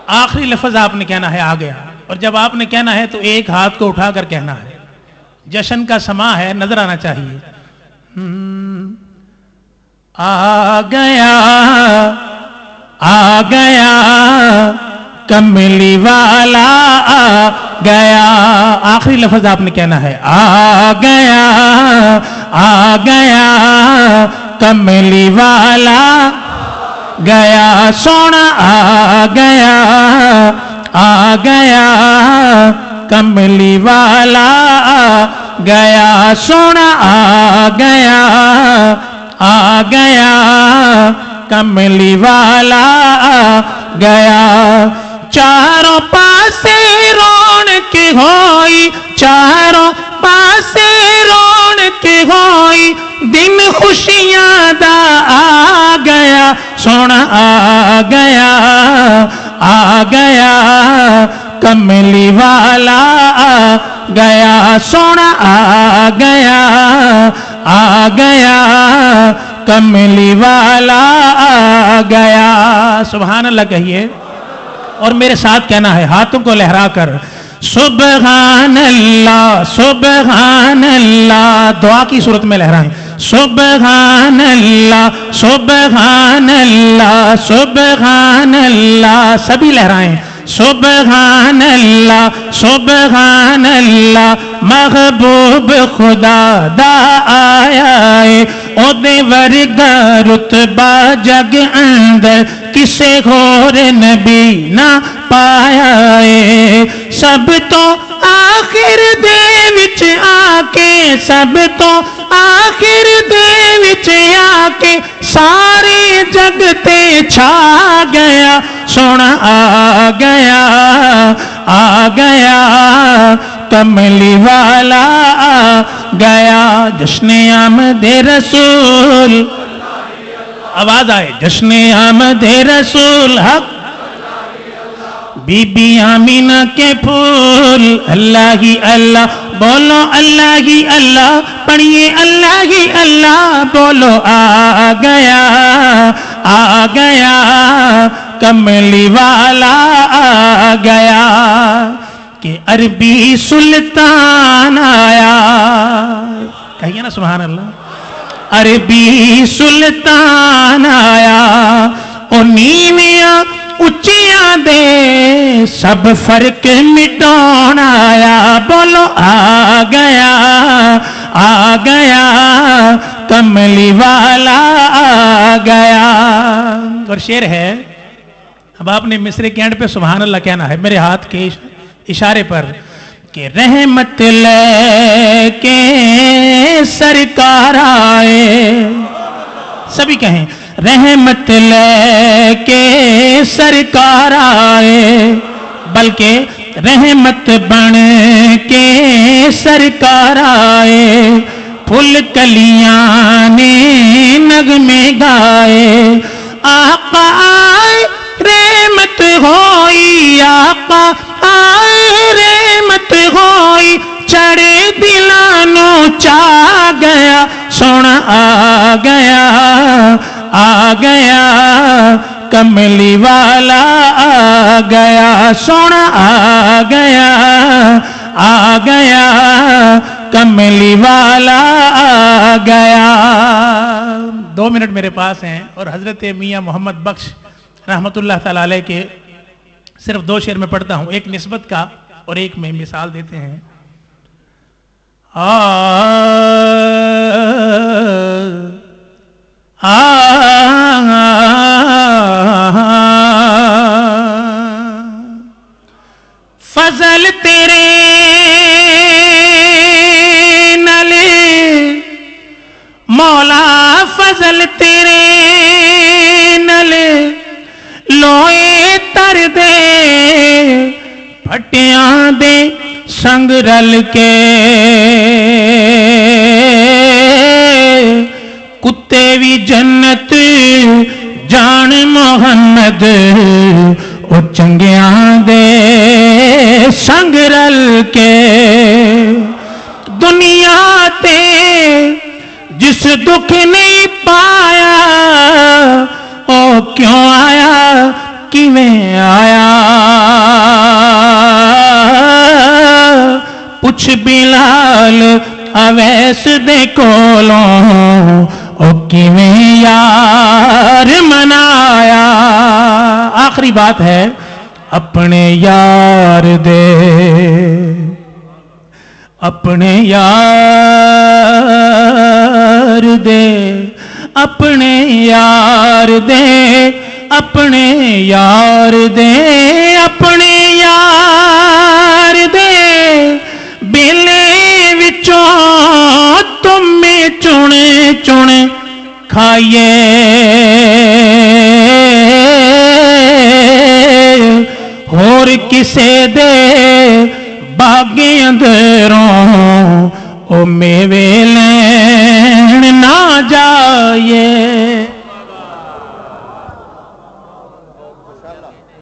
آخری لفظ آپ نے کہنا ہے آ گیا، اور جب آپ نے کہنا ہے تو ایک ہاتھ کو اٹھا کر کہنا ہے، جشن کا سما ہے، نظر آنا چاہیے۔ آ گیا آ گیا کملی والا آ گیا، آخری لفظ آپ نے کہنا ہے آ گیا آ گیا کملی والا گیا، سونا آ گیا آ گیا کملی والا آ گیا، سونا آ گیا آ گیا کملی والا آ گیا، چاروں پاسے رونق ہوئی، چاروں پاسے رونق ہوئی، دن خوشیاں دا آ گیا، سونا آ گیا آ گیا کملی والا آ گیا، سونا آ گیا آ گیا کملی والا آ گیا۔ سبحان اللہ کہیے، اور میرے ساتھ کہنا ہے ہاتھوں کو لہرا کر، سبحان اللہ سبحان اللہ، دعا کی صورت میں لہرائیں، سبحان اللہ سبحان اللہ سبحان اللہ، سبھی لہرائیں، سبحان اللہ سبحان اللہ، محبوب خدا دا آیا ہے، او دے ورگا رتبہ جگ اندر کسے غور نبی نہ پایا ہے، سب تو آخر دے وچ آ کے، سب تو آخر دے وچ آ کے سارے جگ تے چھا گیا، سونا آ گیا آ گیا کملی والا آ گیا، جشن آمد رسول، آواز آئے، جشن آمد رسول حق، بی بی آمینہ کے پھول، اللہ ہی اللہ بولو، اللہ ہی اللہ پڑھیے، اللہ ہی اللہ بولو، آ گیا آ گیا کملی والا آ گیا، کہ عربی سلطان آیا، کہیے نا سبحان اللہ، عربی سلطان آیا، او نیویاں اچیاں دے سب فرق مٹان آیا، بولو آ گیا آ گیا کملی والا آ گیا۔ اور شعر ہے، اب آپ نے مصرے کے اینڈ پہ سبحان اللہ کہنا ہے میرے ہاتھ کے اشارے پر، کہ رحمت لے کے سرکار آئے، سبھی کہیں رحمت لے کے سرکار آئے، بلکہ رحمت بن کے سرکار آئے، پھول کلیاں نے نغمے گائے، آقا آئے رحمت ہوئی، آقا آئے رحمت ہوئی، چڑے دلانو چاہ گیا، سونا آ گیا آ گیا کملی والا آ گیا، سونا آ گیا آ گیا کملی والا آ گیا۔ 2 منٹ میرے پاس ہیں، اور حضرت میاں محمد بخش رحمت اللہ تعالی علیہ کے صرف 2 شعر میں پڑھتا ہوں، ایک نسبت کا اور ایک میں مثال دیتے ہیں۔ فضل تیرے نلے مولا، فضل تیرے نلے لوئے تر دے، پھٹیاں دے سنگ رل کے، کتے بھی جنت جان محمد، او چنگیاں دے سنگ رل کے، دنیا تے جس دکھ نہیں پایا، او کیوں آیا کیویں آیا، پوچھ بلال اویس دے کولوں او کیویں یار منایا. آخری بات ہے اپنے یار دے اپنے یار دے اپنے یار دے اپنے یار دے اپنے یار دے بیلے وچوں تمیں چنے چنے کھائیے اور کسے دے باغیں اندروں او میوے